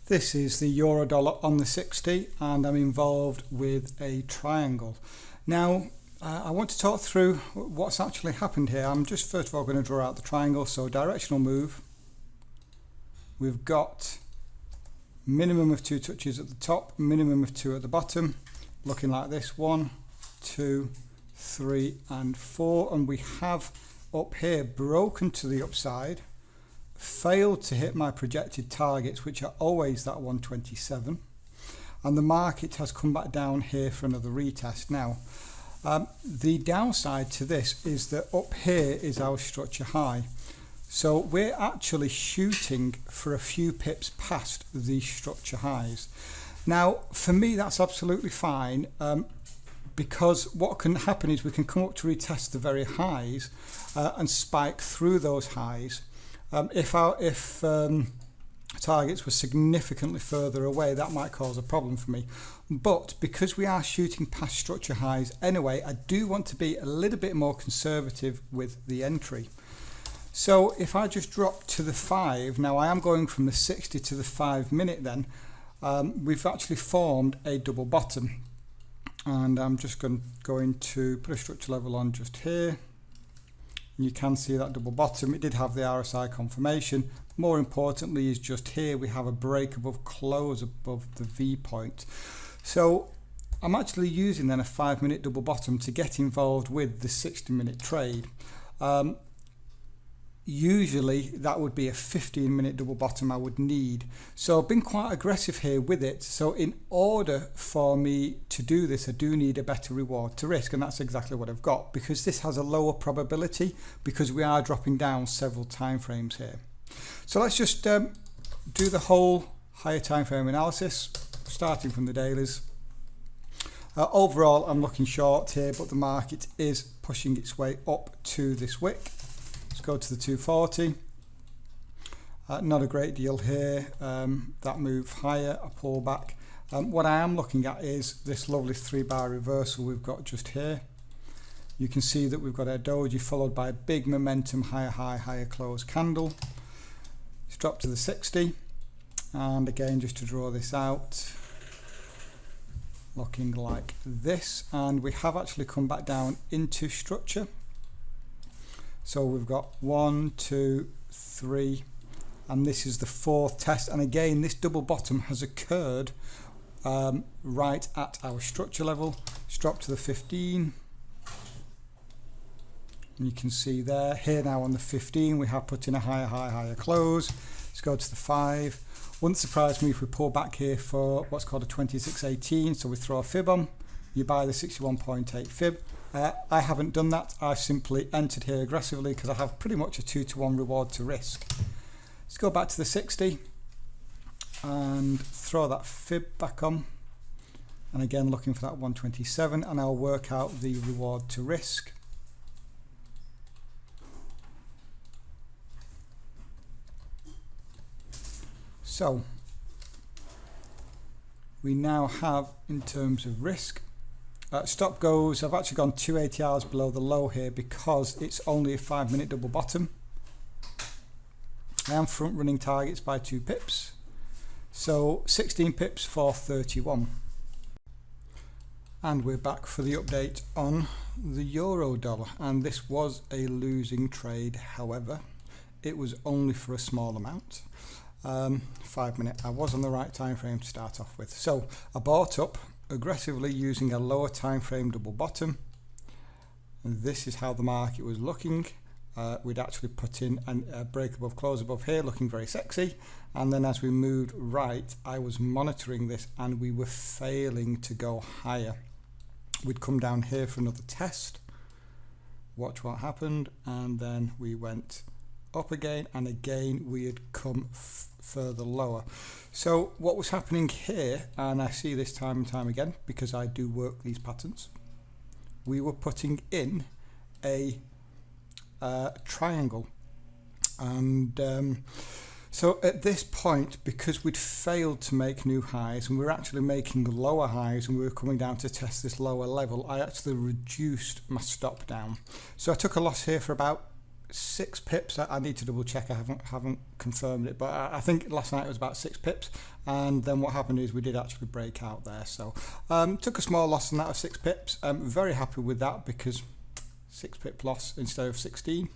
This is the euro dollar on the 60 and I'm involved with a triangle. Now I want to talk through what's actually happened here. I'm just first of all going to draw out the triangle. So directional move, we've got minimum of 2 touches at the top, minimum of 2 at the bottom, looking like this: 1, 2, 3 and 4, and we have up here broken to the upside, failed to hit my projected targets, which are always that 127, and the market has come back down here for another retest. Now the downside to this is that up here is our structure high, so we're actually shooting for a few pips past these structure highs. Now for me that's absolutely fine, because what can happen is we can come up to retest the very highs and spike through those highs. If targets were significantly further away, that might cause a problem for me. But because we are shooting past structure highs anyway, I do want to be a little bit more conservative with the entry. So if I just drop to the 5, now I am going from the 60 to the 5 minute then, we've actually formed a double bottom. And I'm just going to put a structure level on just here. You can see that double bottom. It did have the RSI confirmation. More importantly is just here we have a break above close above the V point. So I'm actually using then a 5 minute double bottom to get involved with the 60-minute trade. Usually that would be a 15-minute double bottom I would need. So I've been quite aggressive here with it. So in order for me to do this, I do need a better reward to risk, and that's exactly what I've got, because this has a lower probability because we are dropping down several time frames here. So let's just do the whole higher time frame analysis, starting from the dailies. Overall I'm looking short here, but the market is pushing its way up to this wick. Go to the 240, not a great deal here. That move higher, a pullback. What I am looking at is this lovely 3-bar reversal we've got just here. You can see that we've got a doji followed by a big momentum higher high, higher close candle. It's dropped to the 60, and again just to draw this out, looking like this, and we have actually come back down into structure. So we've got 1, 2, 3, and this is the 4th test. And again, this double bottom has occurred right at our structure level. It's dropped to the 15. And you can see there, here now on the 15, we have put in a higher high, higher close. Let's go to the 5. Wouldn't surprise me if we pull back here for what's called a 2618. So we throw a fib on. You buy the 61.8 fib. I haven't done that. I've simply entered here aggressively because I have pretty much a 2-to-1 reward to risk. Let's go back to the 60 and throw that fib back on, and again looking for that 127, and I'll work out the reward to risk. So we now have, in terms of risk, stop goes, I've actually gone 280 hours below the low here because it's only a 5-minute double bottom. I am front running targets by 2 pips, so 16 pips for 31. And we're back for the update on the euro dollar, and this was a losing trade. However, it was only for a small amount. 5 minute, I was on the right time frame to start off with. So I bought up aggressively using a lower time frame double bottom. And this is how the market was looking. We'd actually put in a break above close above here, looking very sexy, and then as we moved right, I was monitoring this and we were failing to go higher. We'd come down here for another test, watch what happened, and then we went up again, and again we had come further lower. So what was happening here, and I see this time and time again because I do work these patterns, we were putting in a triangle, and so at this point, because we'd failed to make new highs and we were actually making lower highs and we were coming down to test this lower level, I actually reduced my stop down. So I took a loss here for about 6 pips. I need to double check. I haven't confirmed it, but I think last night it was about 6 pips. And then what happened is we did actually break out there. So took a small loss on that of 6 pips. Very happy with that because 6 pip loss instead of 16.